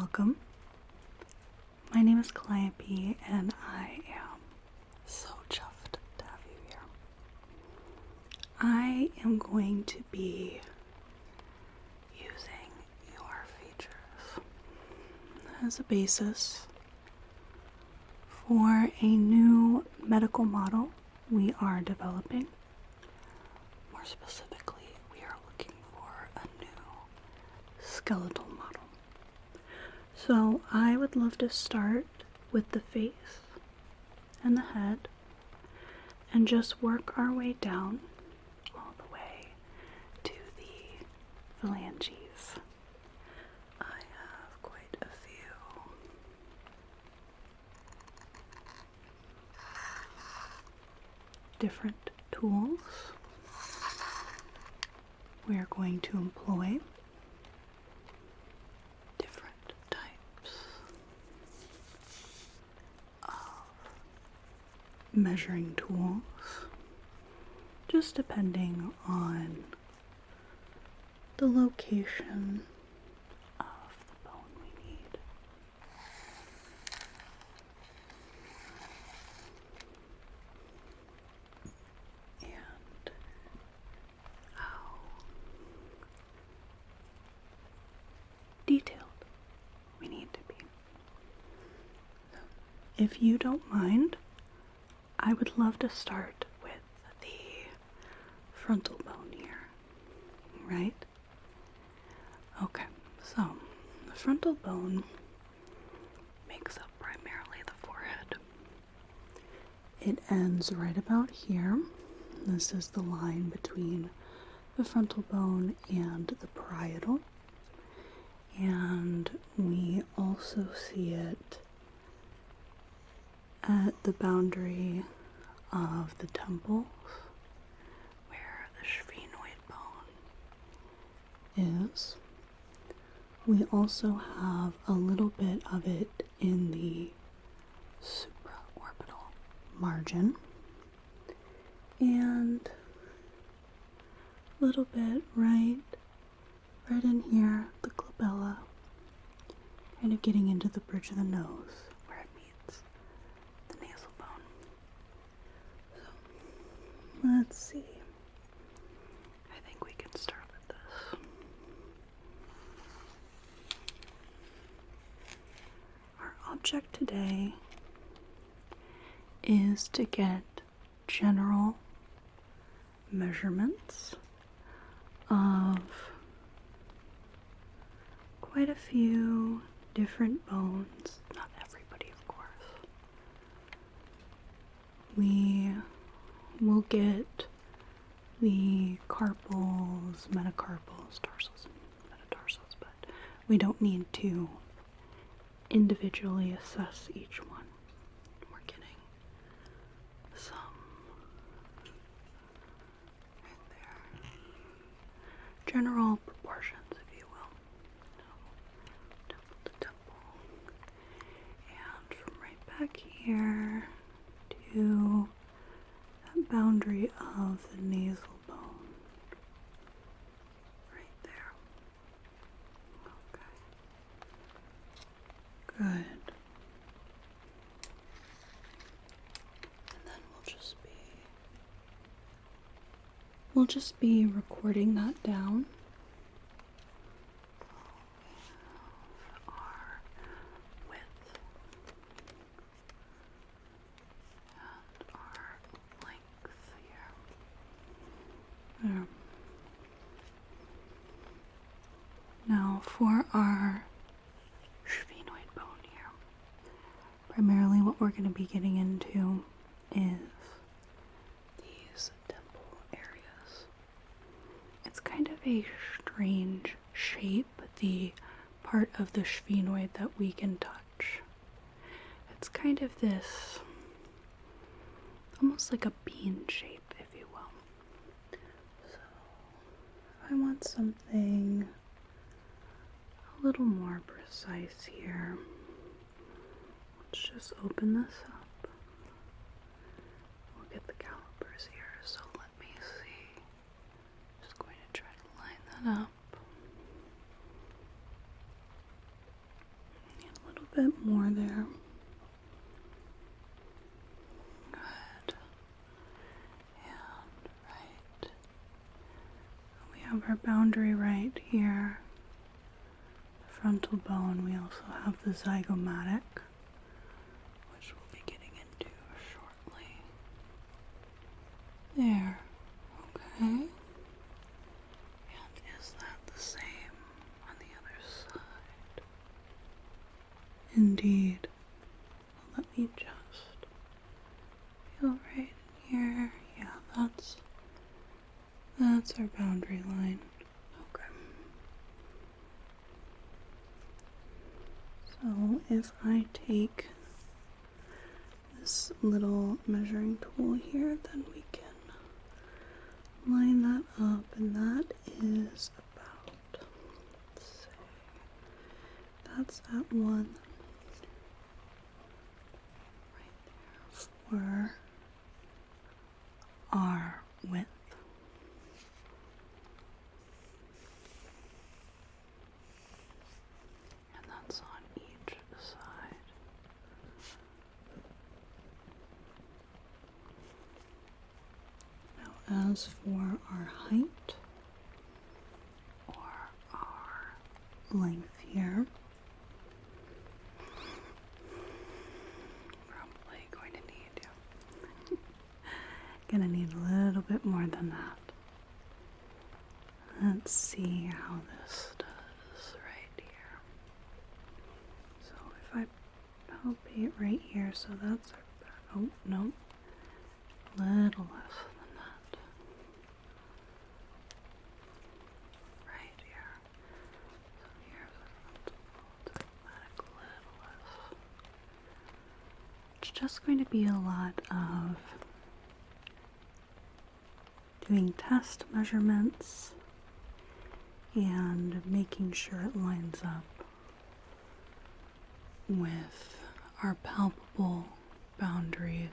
welcome. My name is Calliope, and I am so chuffed to have you here. I am going to be using your features as a basis for a new medical model we are developing. More specifically, we are looking for a new skeletal model. So I would love to start with the face and the head and just work our way down all the way to the phalanges. I have quite a few different tools we are going to employ. Different types of measuring tools, just depending on the location of the bone we need. And how detailed we need to be. If you don't mind, I would love to start with the frontal bone here, right? Okay, so the frontal bone makes up primarily the forehead. It ends right about here. This is the line between the frontal bone and the parietal. And we also see it at the boundary of the temples, where the sphenoid bone is. We also have a little bit of it in the supraorbital margin, and a little bit right in here, the glabella, kind of getting into the bridge of the nose where it meets the nasal bone. So, let's see. I think we can start with this. Our object today is to get general measurements of quite a few different bones, not everybody, of course. We will get the carpals, metacarpals, tarsals, and metatarsals, but we don't need to individually assess each one. We're getting some right there. General proportions, if you will. Temple to temple. And from right back here to that boundary of the nasal bone. Right there. Okay. Good. And then we'll just be recording that down. Our width and our length here. There. Now for our sphenoid bone here, primarily what we're going to be getting into is these temple areas. It's kind of a strange shape, the part of the sphenoid that we can touch. It's kind of this, almost like a bean shape, if you will. So, I want something a little more precise here. Let's just open this up. We'll get the calipers here, so let me see. Just going to try to line that up. bit more there. Good. And right. We have our boundary right here. The frontal bone. We also have the zygomatic, which we'll be getting into shortly. There. Okay. And is that the same on the other side? Indeed. Let me just feel right here. Yeah, that's our boundary line. Okay. So if I take this little measuring tool here, then we can line that up, and that is about, let's say, that's at 1 right there for our width. And that's on each side. Now as for our height, or our length here, probably going to need a little bit more than that. Let's see how this does right here. So if I palpate right here, so that's our back. Oh, no. A little less than that. Right here. So here's our frontal zygomatic, a little less. It's just going to be a lot of doing test measurements and making sure it lines up with our palpable boundaries.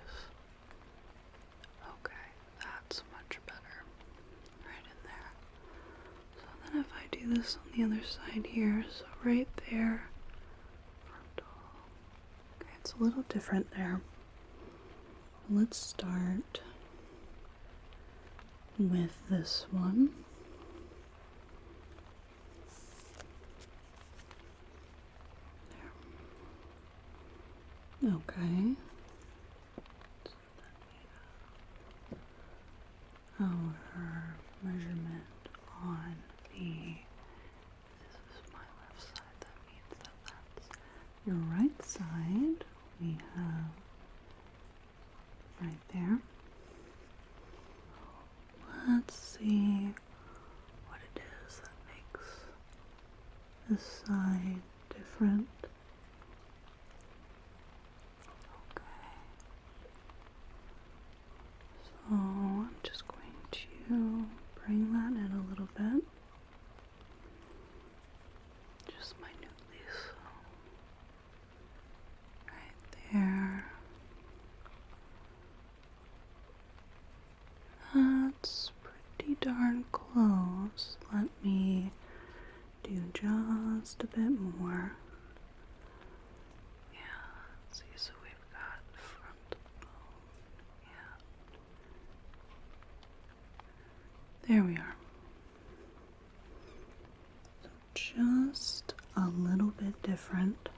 Okay, that's much better. Right in there. So then if I do this on the other side here, so right there, frontal. Okay, it's a little different there. Let's start with this one. There. Okay. Our measurement on this is my left side, that means that that's your right side. We have right there. Let's see what it is that makes this side different. Okay. So I'm just going to bring that in a little bit. Just minutely so. Right there. That's pretty darn close. Let me do just a bit more. Yeah, let's see, so we've got frontal bone. Yeah. There we are. So just a little bit different.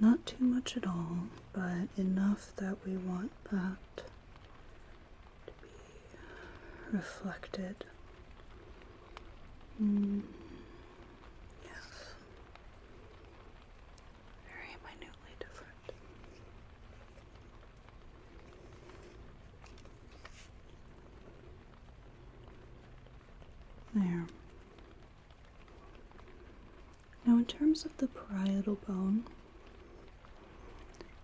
Not too much at all, but enough that we want that to be reflected. Yes. Very minutely different. There. Now in terms of the parietal bone,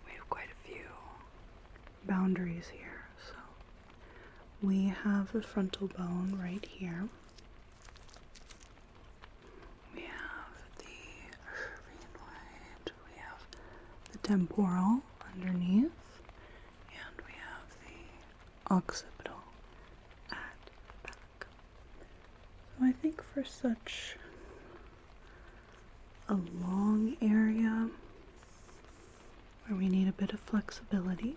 we have quite a few boundaries here. So we have the frontal bone right here. We have the sphenoid. We have the temporal underneath. And we have the occipital at the back. So I think for such a long area, flexibility.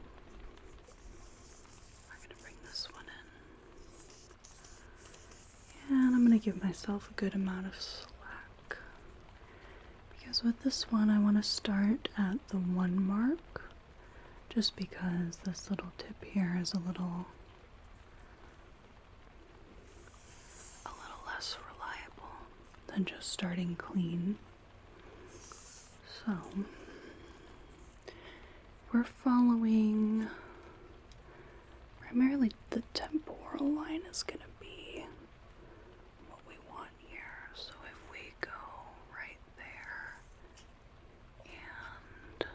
I'm going to bring this one in. And I'm going to give myself a good amount of slack. Because with this one, I want to start at the 1 mark. Just because this little tip here is a little less reliable than just starting clean. So we're following primarily the temporal line is going to be what we want here. So if we go right there and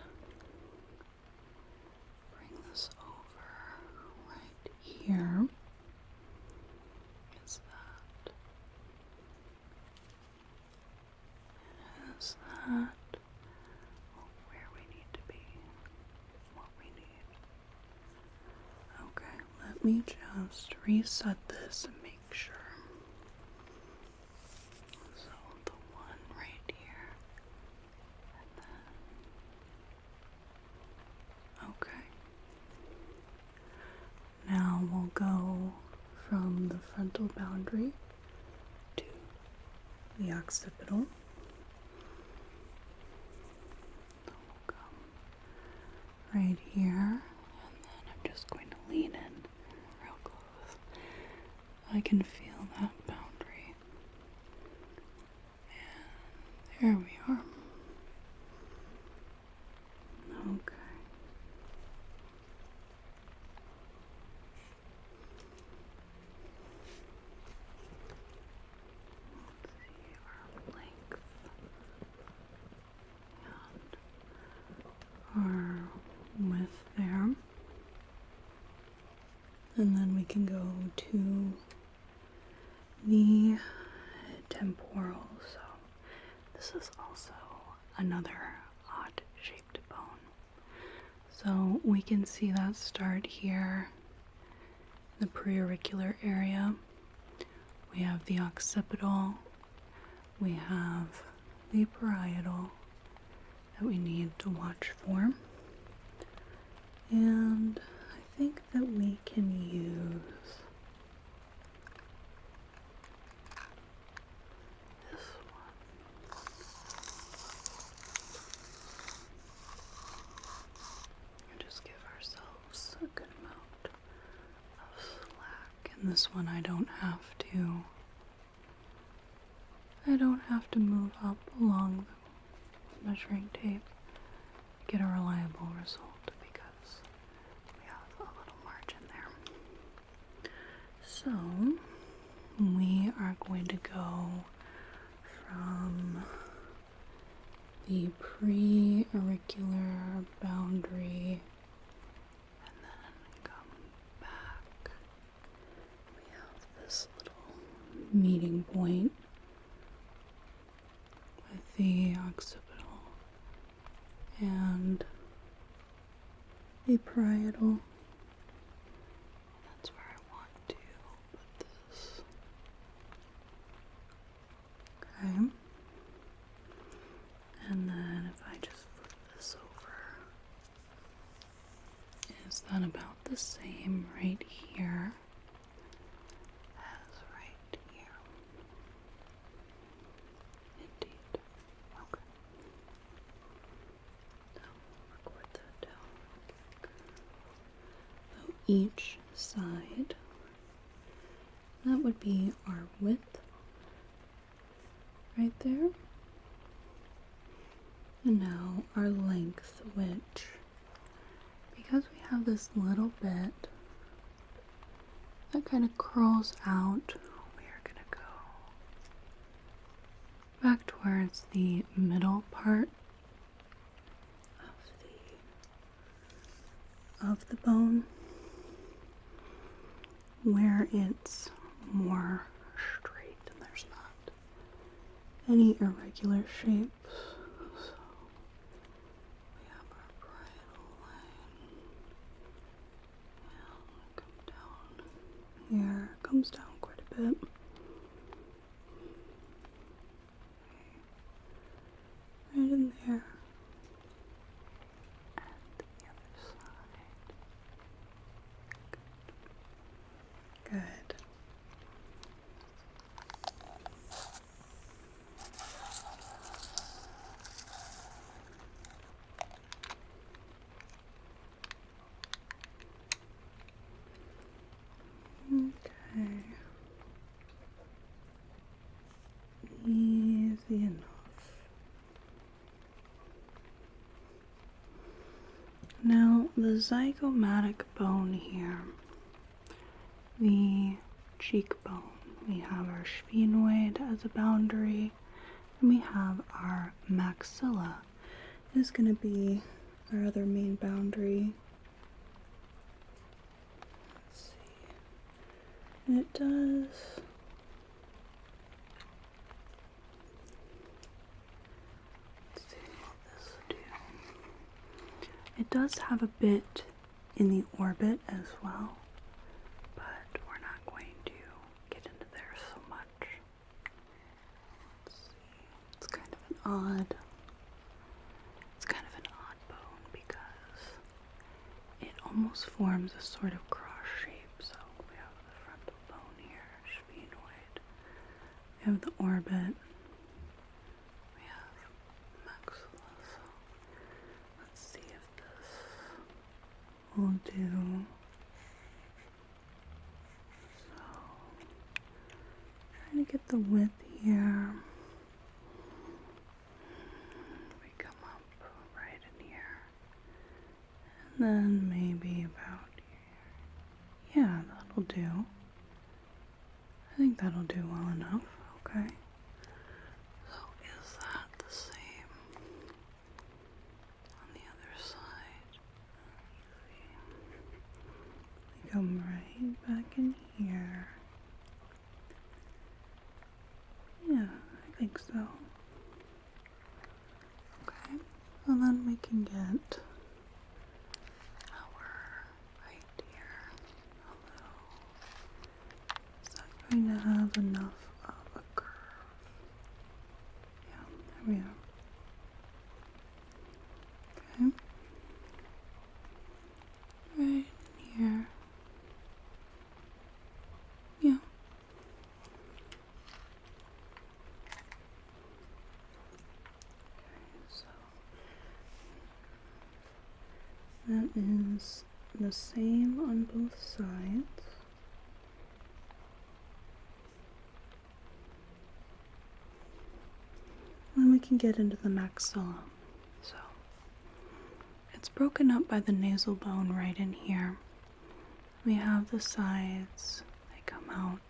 bring this over right here, is that? Is that? Where we need to be, what we need. Okay, let me just reset this and make sure. So the one right here, and then, okay. Now we'll go from the frontal boundary to the occipital. Right here, and then I'm just going to lean in real close. I can feel that boundary. And there we are. Okay. Let's see our length and our width there. And then we can go to the temporal. So this is also another odd shaped bone. So we can see that start here in the preauricular area. We have the occipital. We have the parietal that we need to watch for. And I think that we can use this one. And just give ourselves a good amount of slack. And this one I don't have to move up along the measuring tape to get a reliable result because we have a little margin there. So we are going to go from the preauricular boundary and then come back. We have this little meeting point with the occipital and the parietal. That's where I want to put this. Okay. And then if I just flip this over, is that about the same right here as right here? Indeed. Okay. So record that down. So each side, that would be our width right there. And now our length, which, because we have this little bit that kind of curls out, we are going to go back towards the middle part of the bone, where it's more straight and there's not any irregular shapes. So we have our parietal line. And come down here. It comes down quite a bit. Right in there. And the other side. zygomatic bone here, the cheekbone, we have our sphenoid as a boundary, and we have our maxilla is going to be our other main boundary. Let's see. And it does. Let's see what this will do. It does have a bit in the orbit as well, but we're not going to get into there so much. Let's see. It's kind of an odd bone because it almost forms a sort of cross shape. So we have the frontal bone here, sphenoid. We have the orbit. We have maxilla. So let's see if this will do. So trying to get the width here. We come up right in here. And then maybe about here. Yeah, that'll do. I think that'll do well enough. Okay. So is that the same on the other side? We come right back in here. Yeah, I think so. Okay, and then we can get our height here a little. Is that going to have enough of a curve? Yeah, there we are. Okay. Right in here. Yeah. So that is the same on both sides. Then we can get into the maxilla. So it's broken up by the nasal bone right in here. We have the sides, they come out.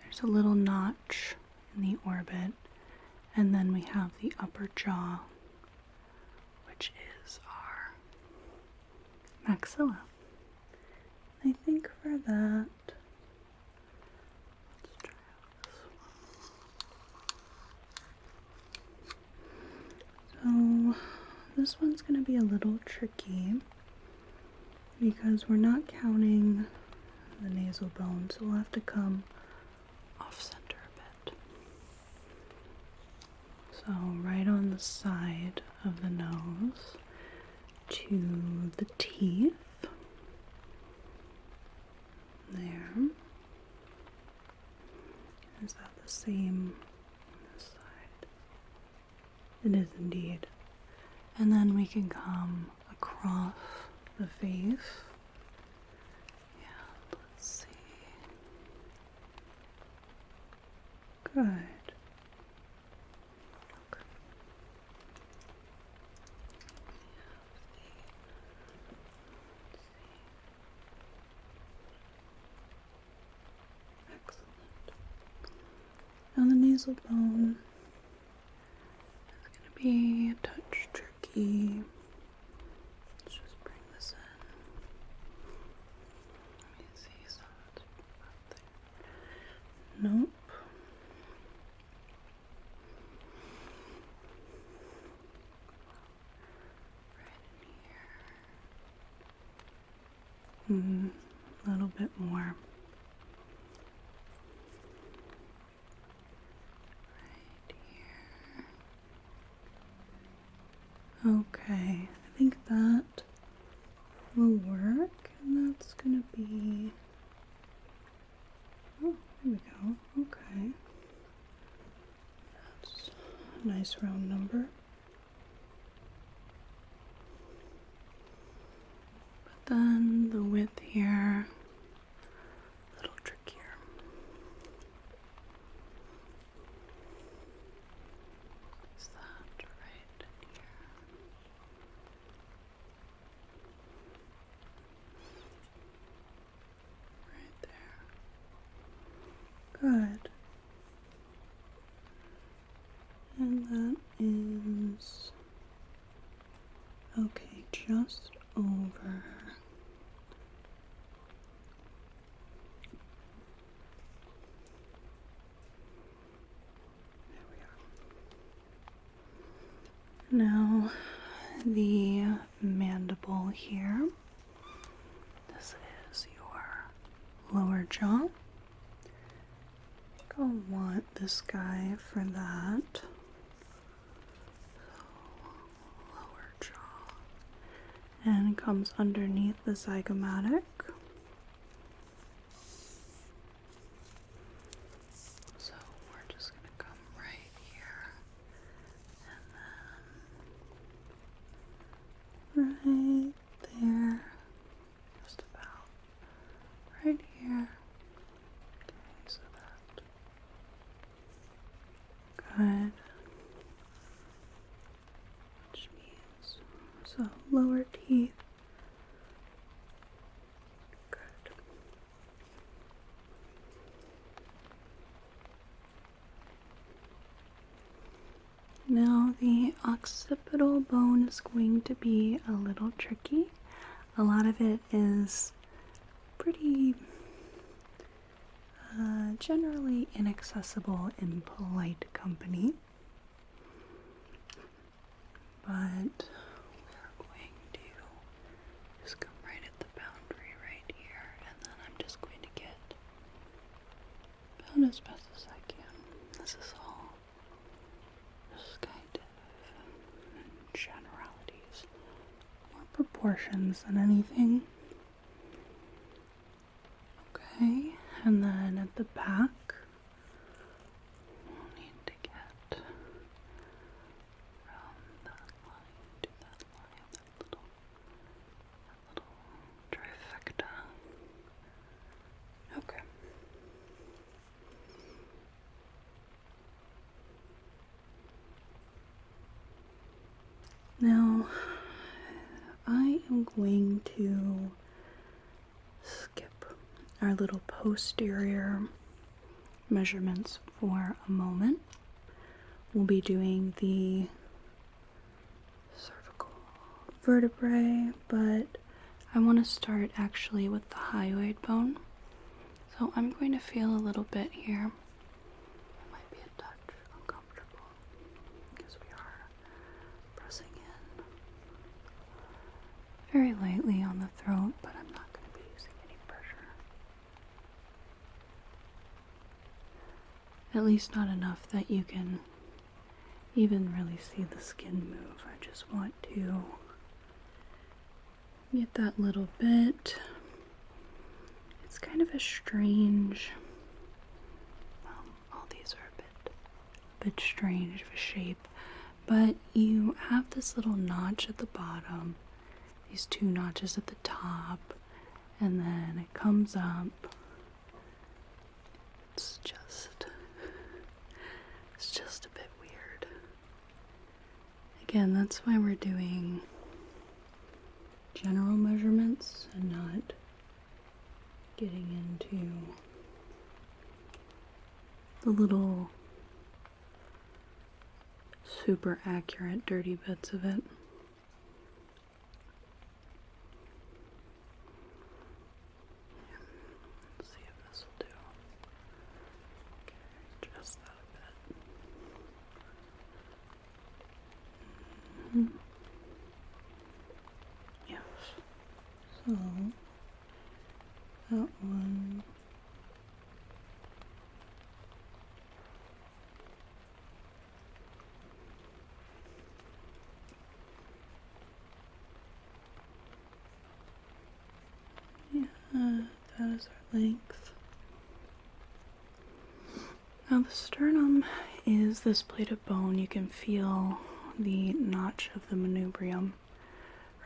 There's a little notch in the orbit, and then we have the upper jaw, which is our maxilla. I think for that, let's try out this one. So this one's going to be a little tricky because we're not counting the nasal bone, so we'll have to come off center a bit. So right on the side of the nose to the teeth. There. Is that the same on this side? It is indeed. And then we can come across the face. Yeah, let's see. Good. Okay. Excellent. Now the nasal bone is going to be a touch tricky. Let's just bring this in. Let me see something up there. Nope. Right in here. A little bit more. Okay, I think that will work, and that's gonna be, oh, there we go, okay. That's a nice round number. But then the width here, a little trickier. Is that right in here? just over now the mandible here. This is your lower jaw. I'll want this guy for that. So, lower jaw. And it comes underneath the zygomatic. So we're just going to come right here. And then right there. Just about right here. Okay, so that. Good. Which means, so lower teeth. Good. Now the occipital bone is going to be a little tricky. A lot of it is pretty generally inaccessible in polite company. But we're going to just come right at the boundary right here, and then I'm just going to get about as best as I can. This is all just kind of generalities, more proportions than anything. Okay, and then at the back, we'll need to get from that line to that line, that little trifecta. Okay. Now, I am going to skip our little posterior measurements for a moment. We'll be doing the cervical vertebrae, but I want to start actually with the hyoid bone. So I'm going to feel a little bit here. It might be a touch uncomfortable because we are pressing in very lightly on the throat, but I'm not going to be using any pressure. At least not enough that you can even really see the skin move. I just want to get that little bit. It's kind of a strange, all these are a bit strange of a shape, but you have this little notch at the bottom, these two notches at the top, and then it comes up. It's just a bit weird. Again, that's why we're doing general measurements and not getting into the little super accurate dirty bits of it. Let's see if this will do. Okay, adjust that a bit. Yes. So that one. Yeah, that is our length. Now the sternum is this plate of bone. You can feel the notch of the manubrium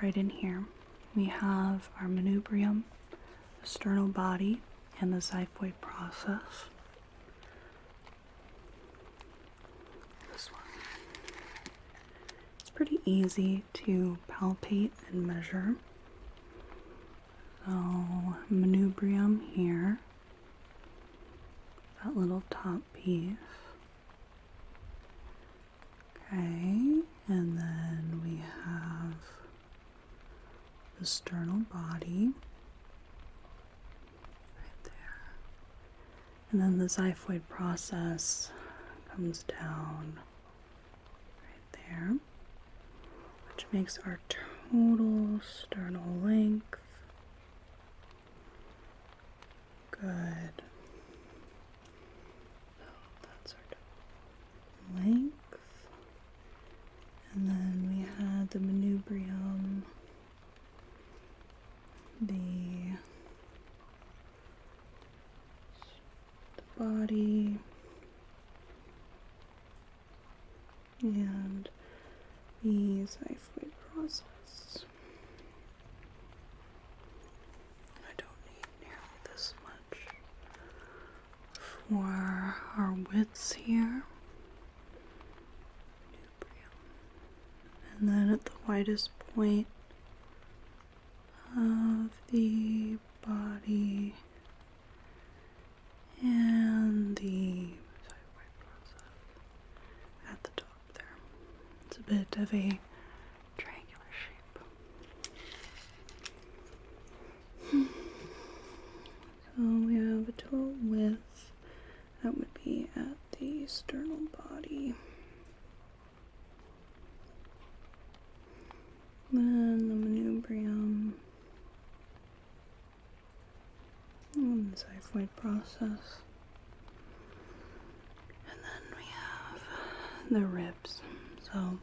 right in here. We have our manubrium, the sternal body, and the xiphoid process. This one. It's pretty easy to palpate and measure. So, manubrium here, that little top piece. Okay, and then we have the sternal body. Right there. And then the xiphoid process comes down right there, which makes our total sternal length. Good. So that's our total length. And then we had the manubrium, the body, and the xiphoid process. I don't need nearly this much for our widths here. And then at the widest point of the body and the at the top there. It's a bit of a triangular shape. So we have a total width that would be at the sternal body. Then the manubrium and the xiphoid process. And then we have the ribs. So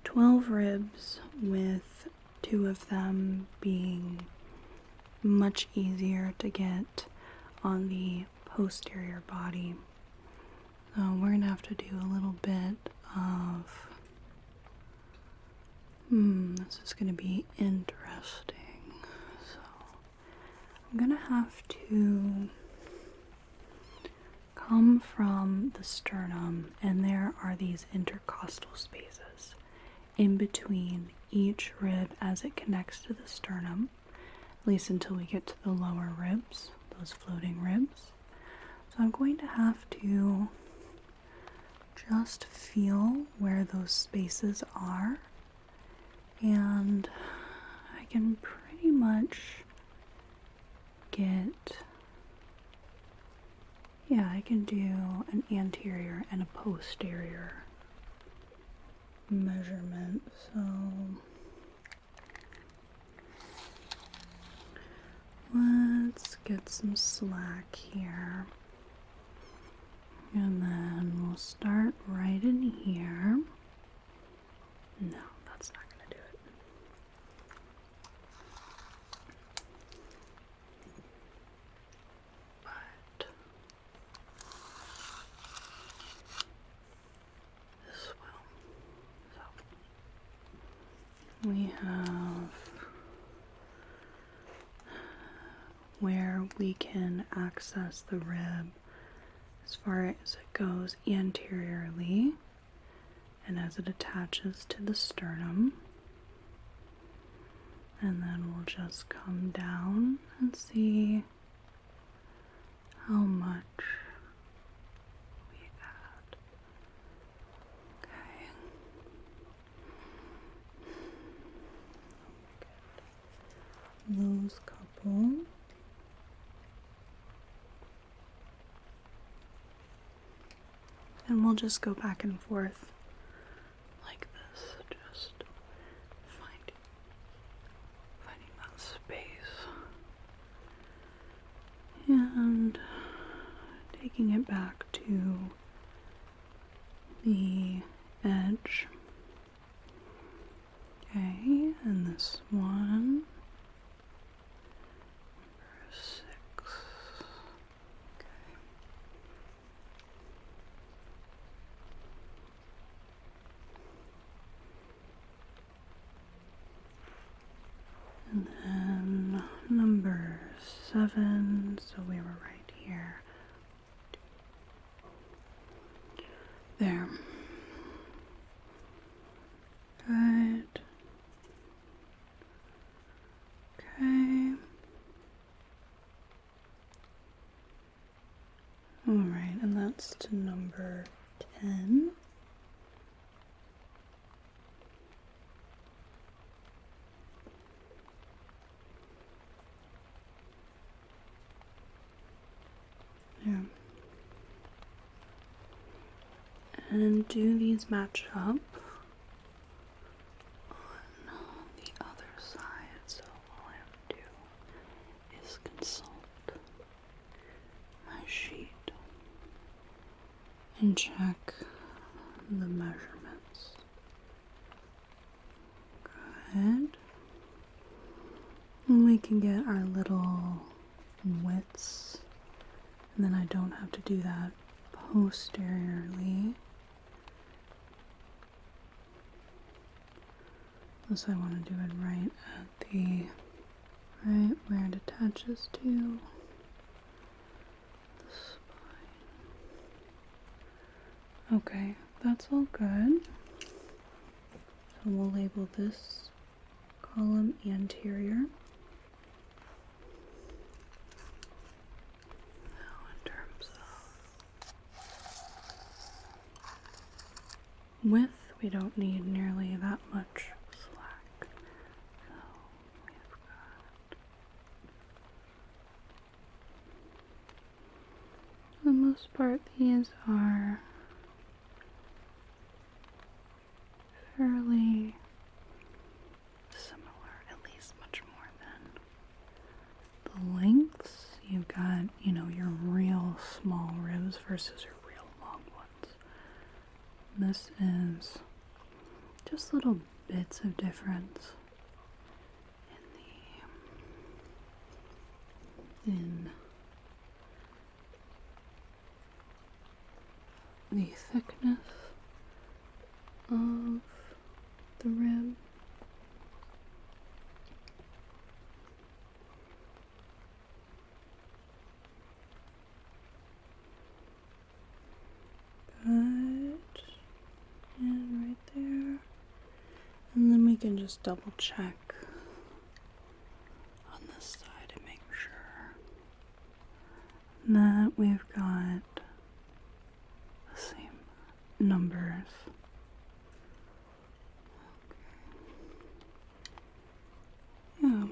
12 ribs, with 2 of them being much easier to get on the posterior body. So we're going to have to do a little bit of this is going to be interesting. So I'm going to have to come from the sternum, and there are these intercostal spaces in between each rib as it connects to the sternum, at least until we get to the lower ribs, those floating ribs. So I'm going to have to just feel where those spaces are. And I can pretty much I can do an anterior and a posterior measurement. So let's get some slack here. And then we'll start right in here. No, that's not going to do it. But this will. So we have where we can access the rib as far as it goes anteriorly and as it attaches to the sternum. And then we'll just come down and see how much we add. Okay. Those couple. And we'll just go back and forth like this, just finding that space and taking it back to the edge. Okay, and this one, number 6. And then number 7, so we were right here. There. Good. Okay. Alright, and that's to number 10. And do these match up on the other side? So all I have to do is consult my sheet and check the measurements. Good. And we can get our little widths, and then I don't have to do that posteriorly. Unless I want to do it right at the right where it attaches to the spine. Okay, that's all good. So we'll label this column anterior. Now in terms of width, we don't need nearly that much slack. So we've got, for the most part, these are fairly similar, at least much more than the lengths. You've got, your real small ribs versus your real long ones. This is just little bits of difference in the thickness of the rib. Good. And right there. And then we can just double check on this side to make sure that we've got the same numbers. Yeah.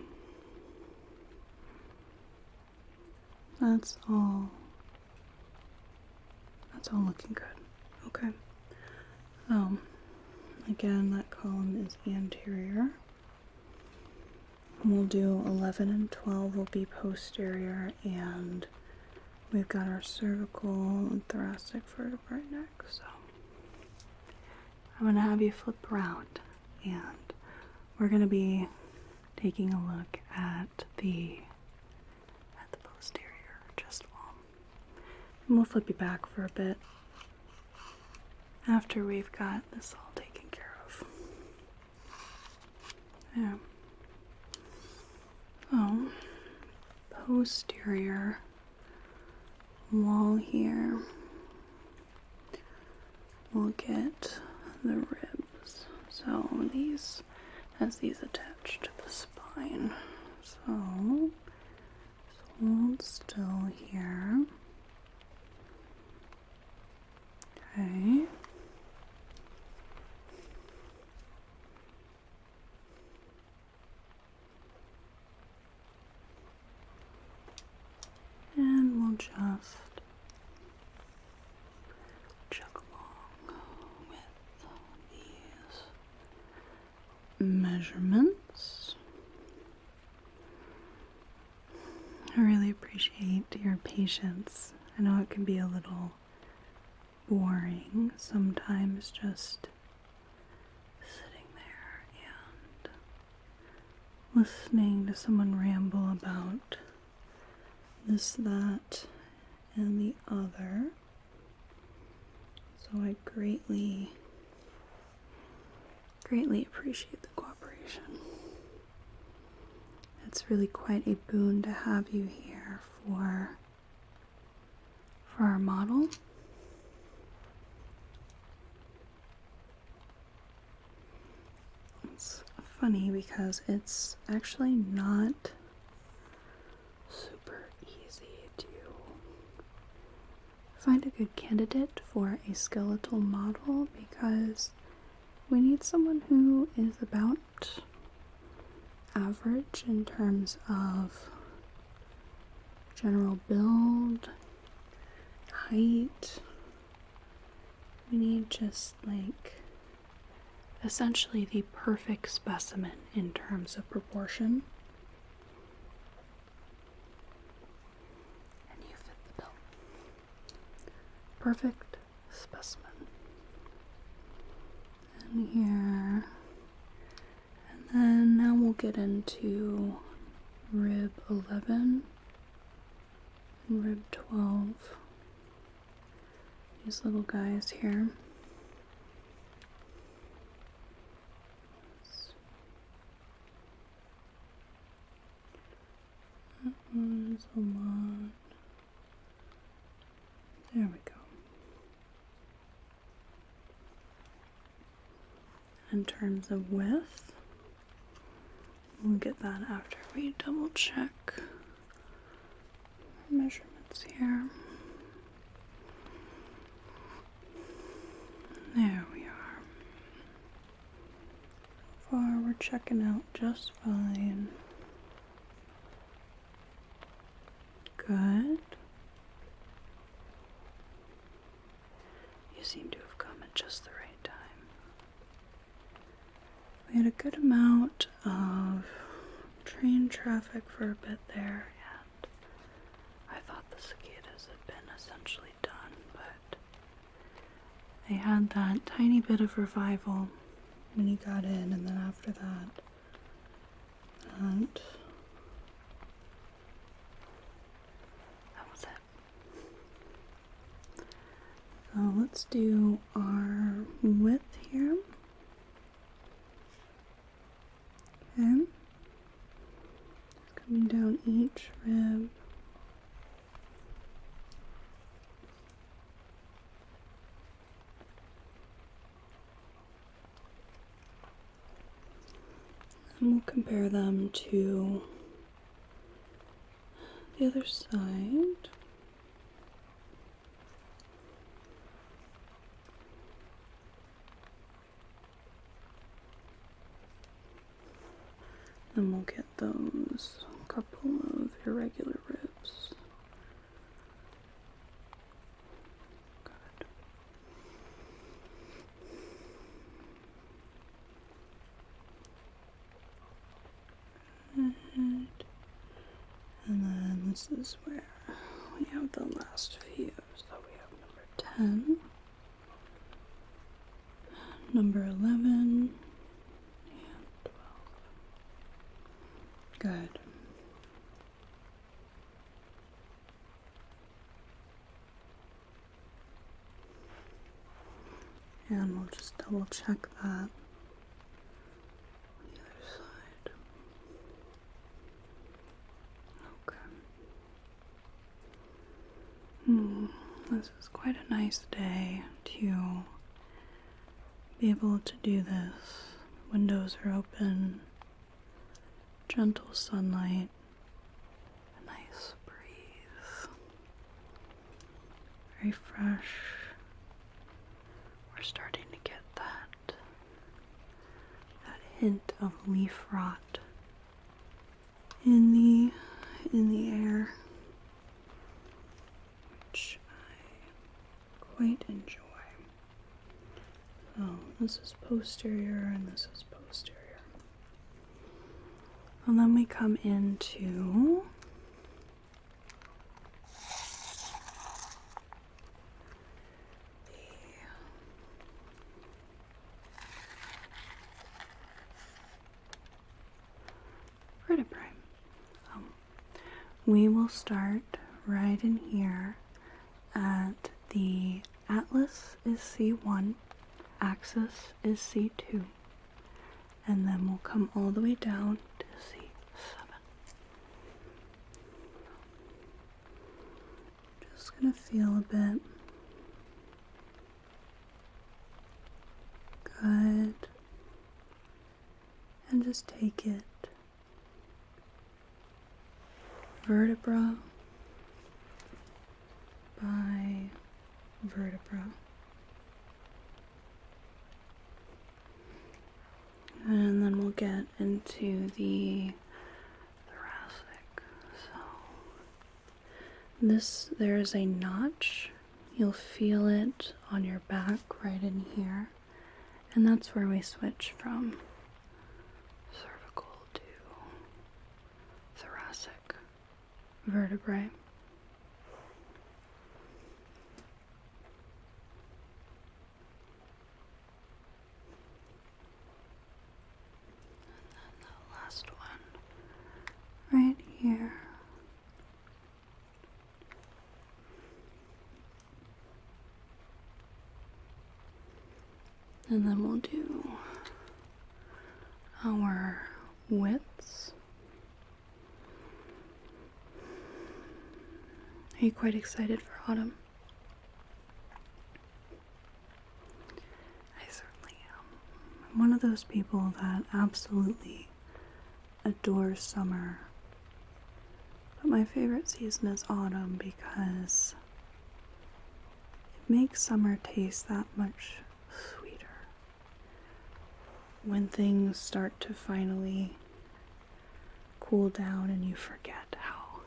That's all looking good. Okay. So, again, that column is anterior. We'll do 11 and 12 will be posterior, and we've got our cervical and thoracic vertebrae next. So, I'm going to have you flip around, and we're going to be taking a look at the posterior chest wall. And we'll flip you back for a bit after we've got this all taken care of. Yeah. So, posterior wall here. We'll get the ribs. So these attached to the spine. So hold still here. Okay. And we'll just check along with these measurements. I really appreciate your patience. I know it can be a little boring sometimes just sitting there and listening to someone ramble about this, that, and the other. So I greatly appreciate the cooperation. It's really quite a boon to have you here for our model. It's funny because it's actually not super easy to find a good candidate for a skeletal model, because we need someone who is about average in terms of general build, height, We need just like essentially the perfect specimen in terms of proportion. And you fit the bill. Perfect specimen. And here. And then now we'll get into rib 11 and rib 12. These little guys here. That was a lot. There we go. In terms of width, we'll get that after we double check our measurements here. There we are. So far we're checking out just fine. Good. You seem to have come at just the right time. We had a good amount of train traffic for a bit there, and I thought the cicadas had been essentially done, but they had that tiny bit of revival when he got in, and then after that, that was it. So let's do our width here. Okay. Coming down each rib. And we'll compare them to the other side. Then we'll get those couple of irregular ribs. Good. Good. And then this is where we have the last few. So we have number 10, number 11, and 12. Good. And we'll just double check that on the other side. Okay. This is quite a nice day to be able to do this. Windows are open, gentle sunlight, a nice breeze, very fresh. We're starting to get that hint of leaf rot in the air, which I quite enjoy. So this is posterior and this is posterior. And then we come into vertebrae. We will start right in here at the atlas is C1, axis is C2, and then we'll come all the way down to C7. Just gonna feel a bit. Good. And just take it vertebra by vertebra. And then we'll get into the thoracic. So there is a notch you'll feel it on your back right in here. And that's where we switch from cervical to thoracic vertebrae. And then the last one right here. And then we'll do our widths. Are you quite excited for autumn? I certainly am. I'm one of those people that absolutely adores summer. But my favorite season is autumn because it makes summer taste that much sweeter. When things start to finally cool down and you forget how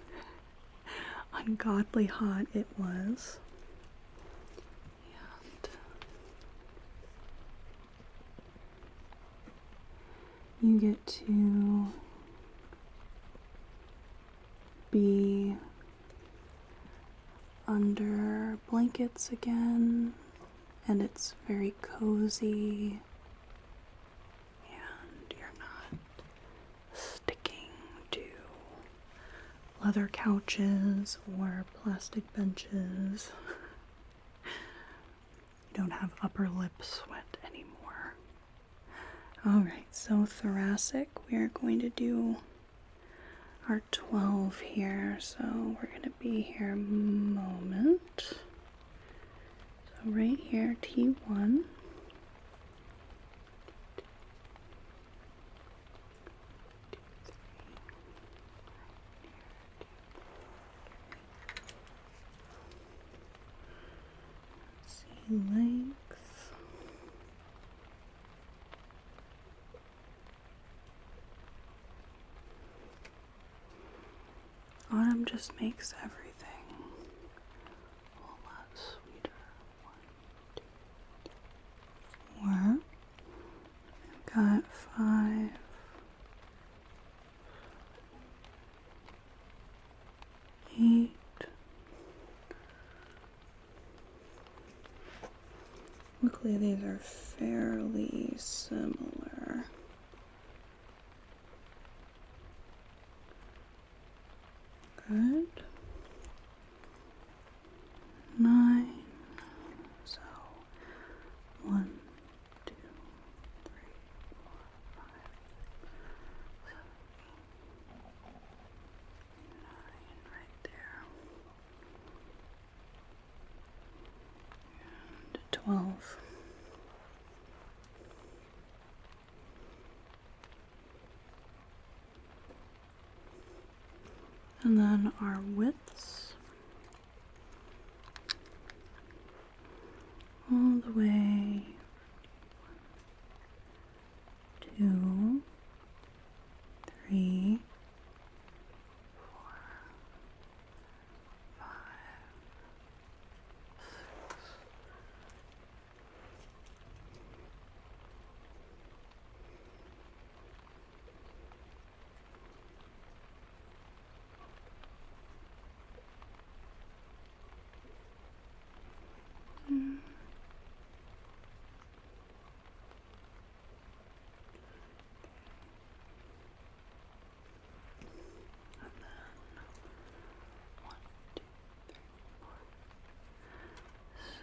ungodly hot it was. And you get to be under blankets again, and it's very cozy, and you're not sticking to leather couches or plastic benches. You don't have upper lip sweat anymore. Alright, so thoracic, we are going to do our 12 here, so we're going to be here a moment. So right here, T1. Length. Autumn just makes everything a lot sweeter. 1, 2, 3, 4. We've got 5, 8. Luckily, these are fairly similar. Good. 9. So 1, 2, 3, 4, 5, 6, 7, 8, 9 right there. And 12. And then our widths all the way 2, 3, 4, 5, 6.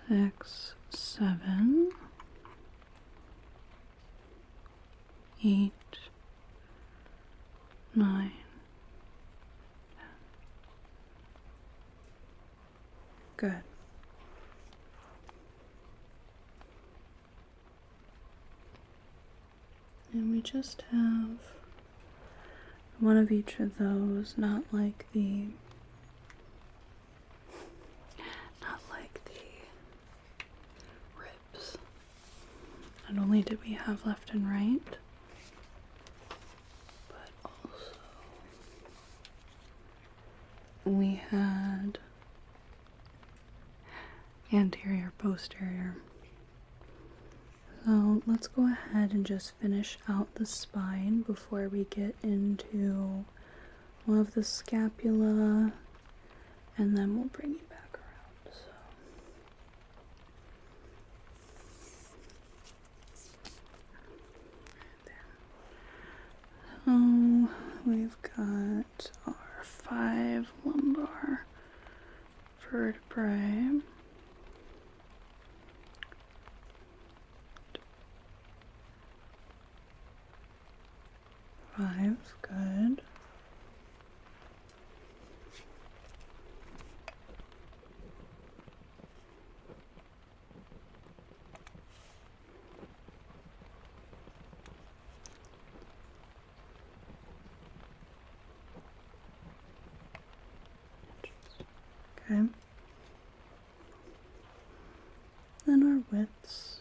Six, 7, 8, 9, 10. Good. And we just have one of each of those, not like the ribs. Not only did we have left and right, but also we had anterior, posterior. So let's go ahead and just finish out the spine before we get into one of the scapula, and then we'll bring you back around. So we've got our 5 lumbar vertebrae. Five, good. Okay. Then our widths.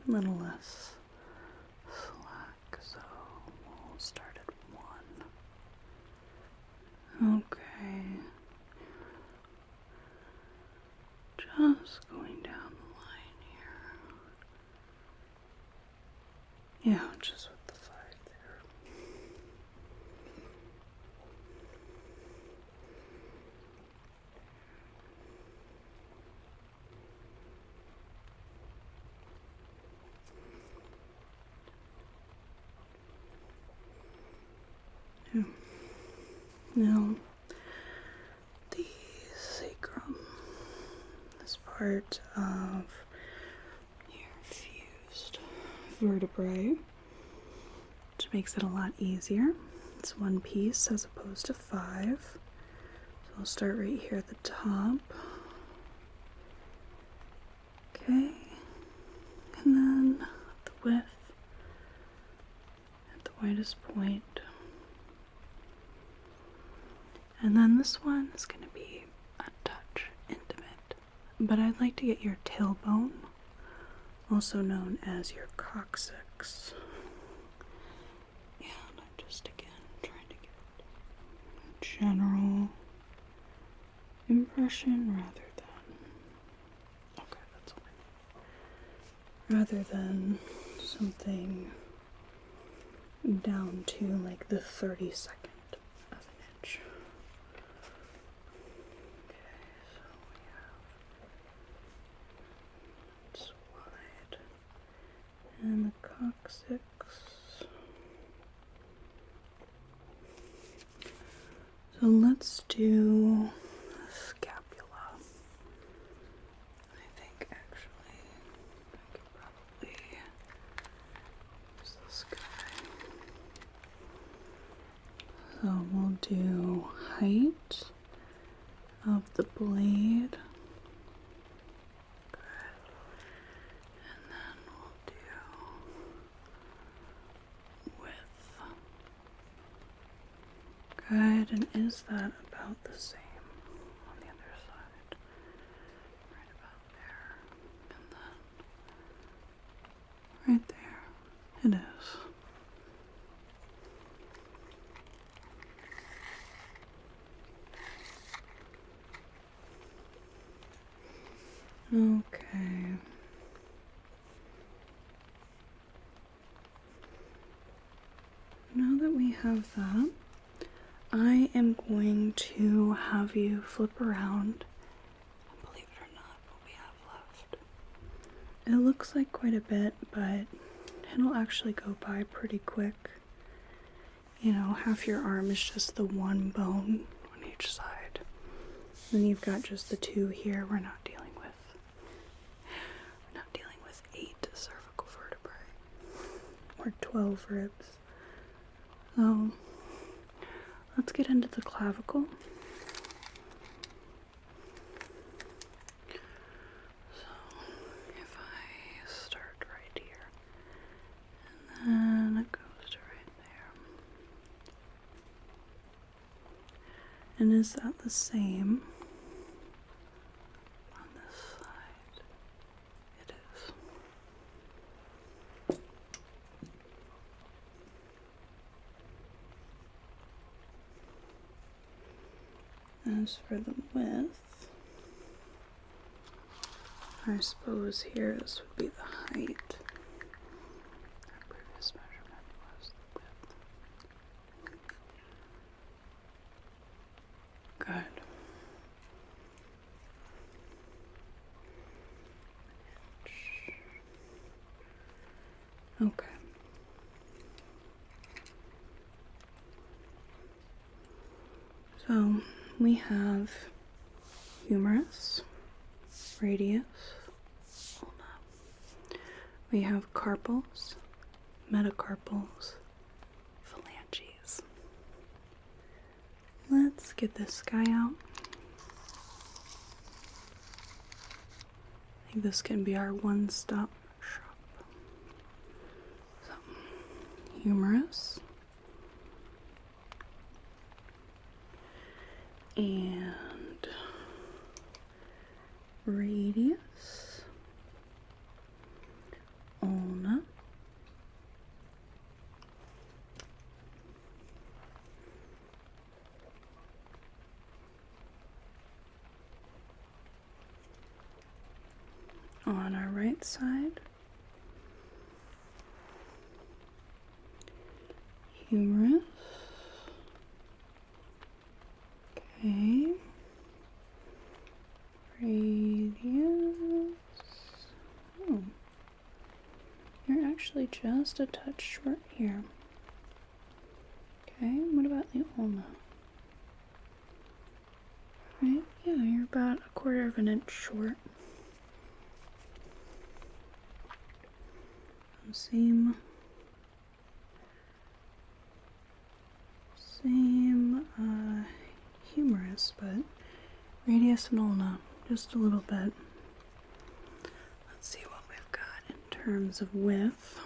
A little less slack, so we'll start at 1. Okay. Just going down the line here. Yeah, just with the 5 there. Now, the sacrum, this part of your fused vertebrae, which makes it a lot easier. It's one piece as opposed to 5. So I'll start right here at the top. Okay, and then the width at the widest point. And then this one is going to be a touch intimate, but I'd like to get your tailbone, also known as your coccyx. And I'm just again trying to get a general impression rather than something down to like the 32nd of an inch. It's wide. And the coccyx. So let's do scapula. I think actually I could probably use this guy. So we'll do height of the blade. Good, and is that about the same on the other side? Right about there. And then right there. It is. Okay. Now that we have that, I am going to have you flip around, and believe it or not, what we have left. It looks like quite a bit, but it'll actually go by pretty quick. You know, half your arm is just the one bone on each side. Then you've got just the 2 here. We're not dealing with 8 cervical vertebrae or 12 ribs. So let's get into the clavicle. So if I start right here, and then it goes to right there. And is that the same on this side? It is. As for the width, I suppose here this would be the height. Our previous measurement was the width. Good. Okay. So we have humerus, radius, ulna. We have carpals, metacarpals, phalanges. Let's get this guy out. I think this can be our one-stop shop. So, humerus and radius, ulna, on our right side, humerus, okay, radius, oh, you're actually just a touch short here. Okay, what about the ulna? Right, yeah, you're about a quarter of an inch short. Same humerus, but radius and ulna, just a little bit. Let's see what we've got in terms of width.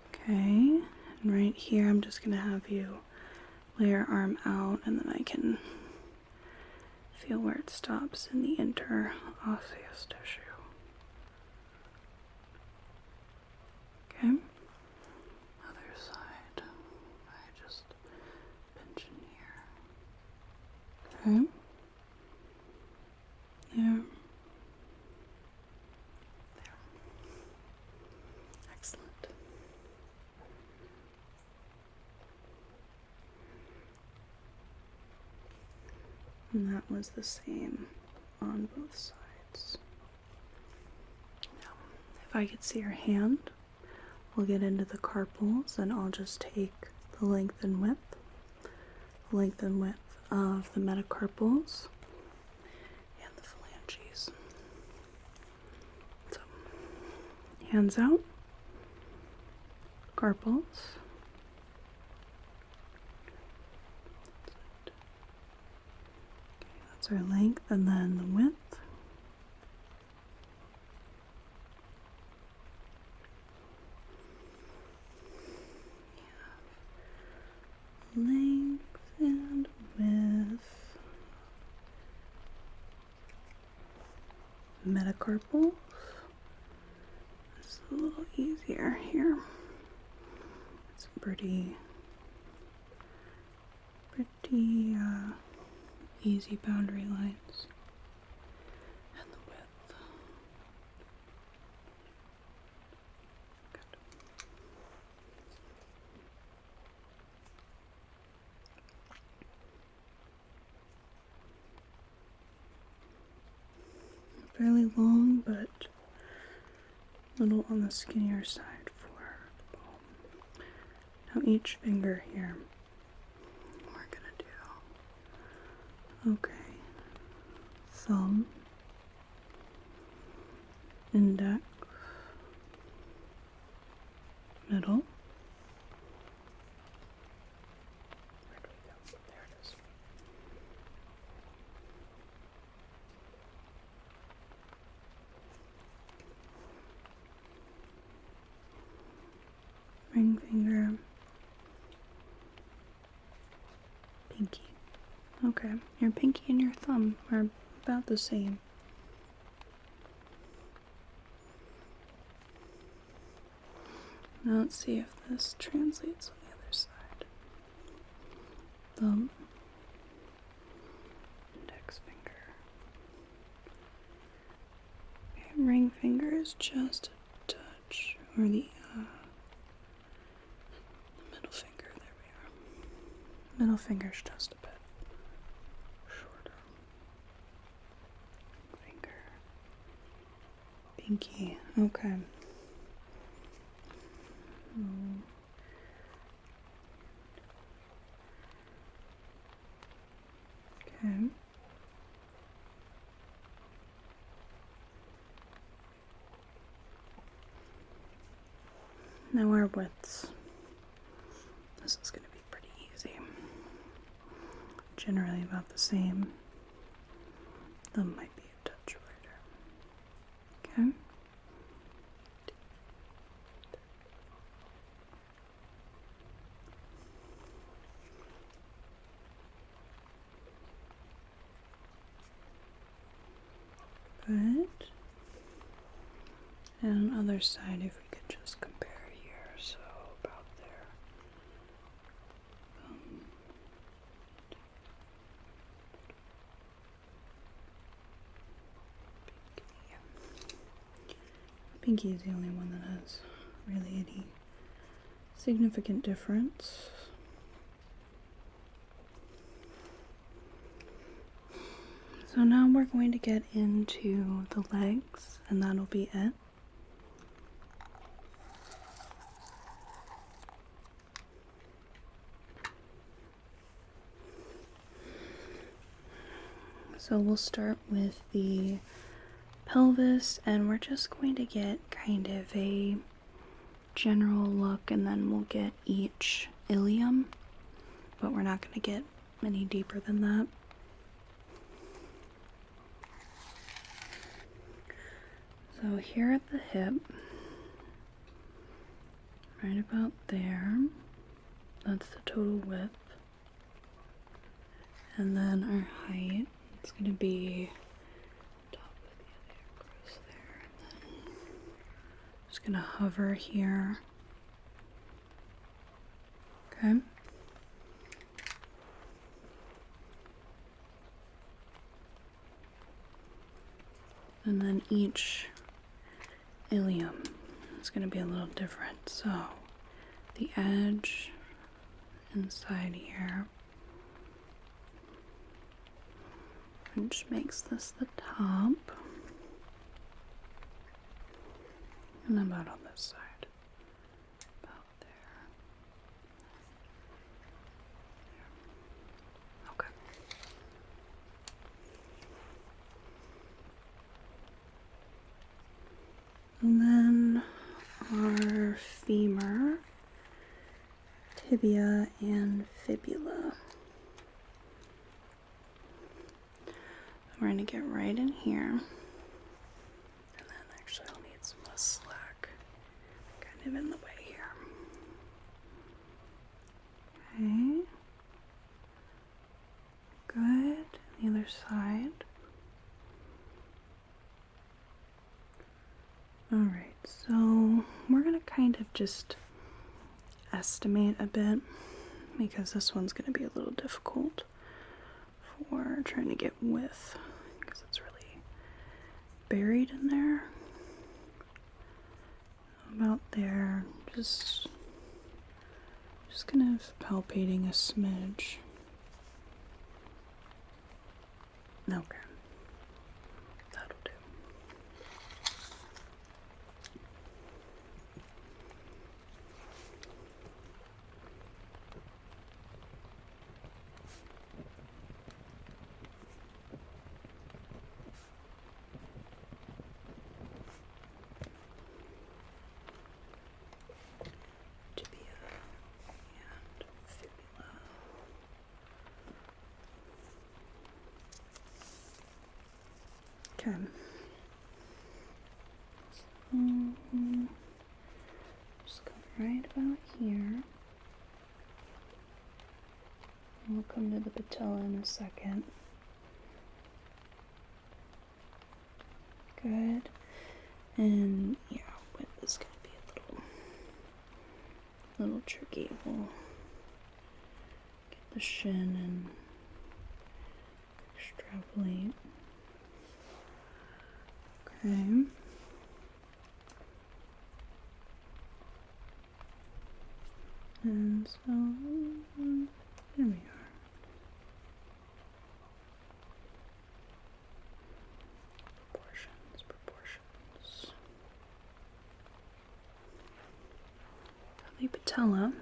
Okay, and right here I'm just going to have you lay your arm out, and then I can feel where it stops in the interosseous tissue. Okay, other side, I just pinch in here. Okay, there. Excellent. And that was the same on both sides. Now, if I could see your hand, we'll get into the carpals, and I'll just take the length and width of the metacarpals and the phalanges. So, hands out, carpals. That's our length, and then the width. Length and width. Metacarpals. It's a little easier here. It's pretty easy boundary lines. And the width. Good. Fairly long, but a little on the skinnier side for the palm. Now each finger here, we're gonna do, okay, thumb, index, middle. Where do we go? There it is. Ring finger, pinky. Okay, your pinky and your thumb are about the same. Now let's see if this translates on the other side. thumb, index finger. Okay, ring finger is just a touch, or the middle finger, there we are. Middle finger's just a bit shorter. Finger. Pinky, okay. Okay. Now our widths. This is going to be pretty easy. Generally about the same. Thumb might be a touch wider. Okay. Good. And on the other side, if we could just compare here, so about there. Pinky is the only one that has really any significant difference. So now we're going to get into the legs, and that'll be it. So we'll start with the pelvis, and we're just going to get kind of a general look, and then we'll get each ilium, but we're not going to get any deeper than that. So here at the hip, right about there, that's the total width. And then our height, it's going to be top of the other gross there. And then just going to hover here. Okay. And then each ilium is going to be a little different. So the edge inside here, which makes this the top, and about on this side, about there. Okay. And then our femur, tibia, and fibula. We're going to get right in here. And then actually I'll need some less slack kind of in the way here. Okay. Good. The other side. Alright, so we're going to kind of just estimate a bit, because this one's going to be a little difficult for trying to get width, because it's really buried in there. About there, just kind of palpating a smidge. Okay. That'll do. Okay. Just go right about here. We'll come to the patella in a second. Good. And yeah, width is going to be a little tricky. We'll get the shin and extrapolate. Okay. And so, there we are. Proportions. The patella,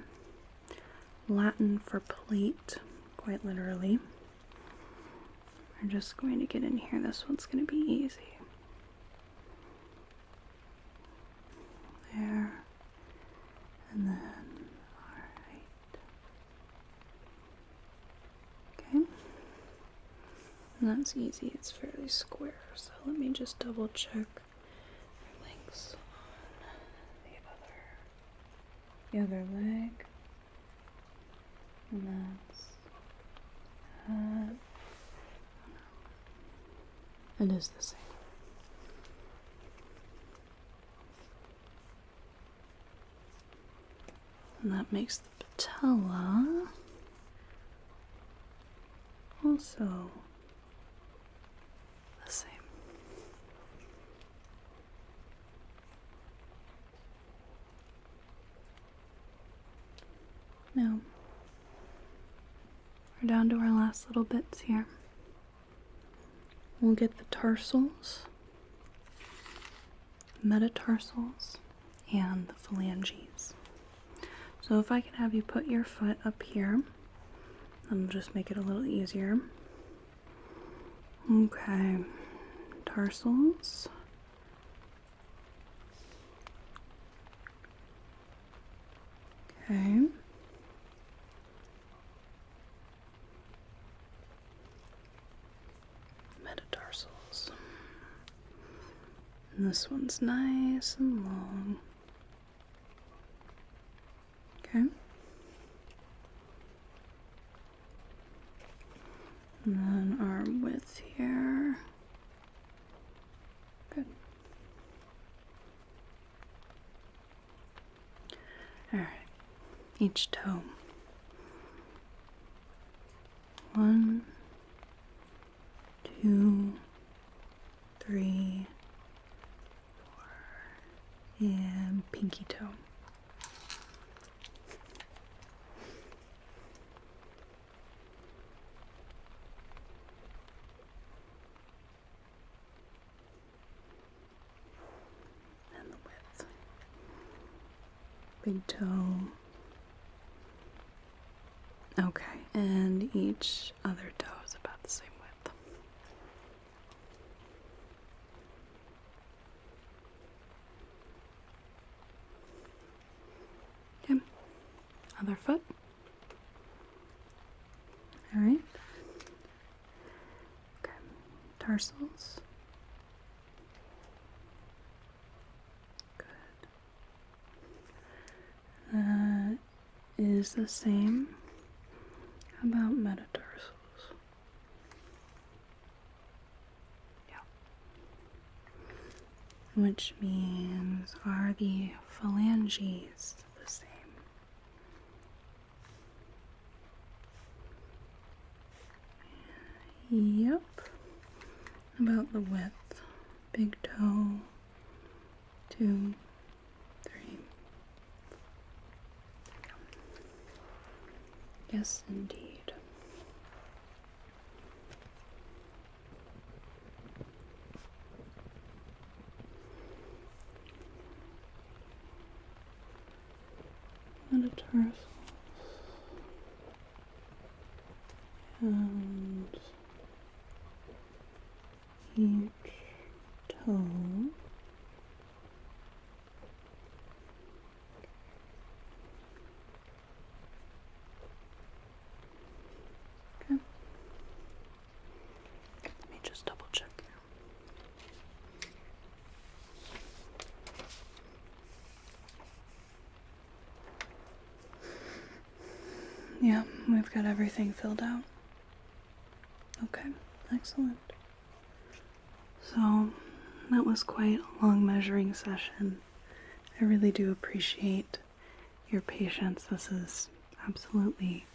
Latin for plate, quite literally. We're just going to get in here. This one's going to be easy. There. And then, alright. Okay. And that's easy. It's fairly square. So let me just double check our lengths on the other leg. And that's it is the same. And that makes the patella also the same. Now, we're down to our last little bits here. We'll get the tarsals, metatarsals, and the phalanges. So if I can have you put your foot up here, that'll just make it a little easier. Okay, tarsals. Okay. Metatarsals. And this one's nice and long. Okay. And then arm width here. Good. Alright. Each toe. 1, 2, 3, 4, and pinky toe. And the width. Big toe. Okay, and each other toe is about the same width. Okay, other foot. All right. Okay, tarsals. Good. That is the same. How about metatarsals? Yeah. Which means, are the phalanges the same? Yep. About the width. Big toe. 2, 3. Yes, indeed. Metatarsals. And each toe. Okay. Let me just double check here. Yeah, we've got everything filled out. Okay, excellent. So, that was quite a long measuring session. I really do appreciate your patience. This is absolutely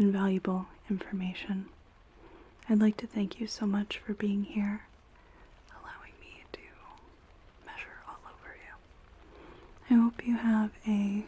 invaluable information. I'd like to thank you so much for being here, allowing me to measure all over you. I hope you have a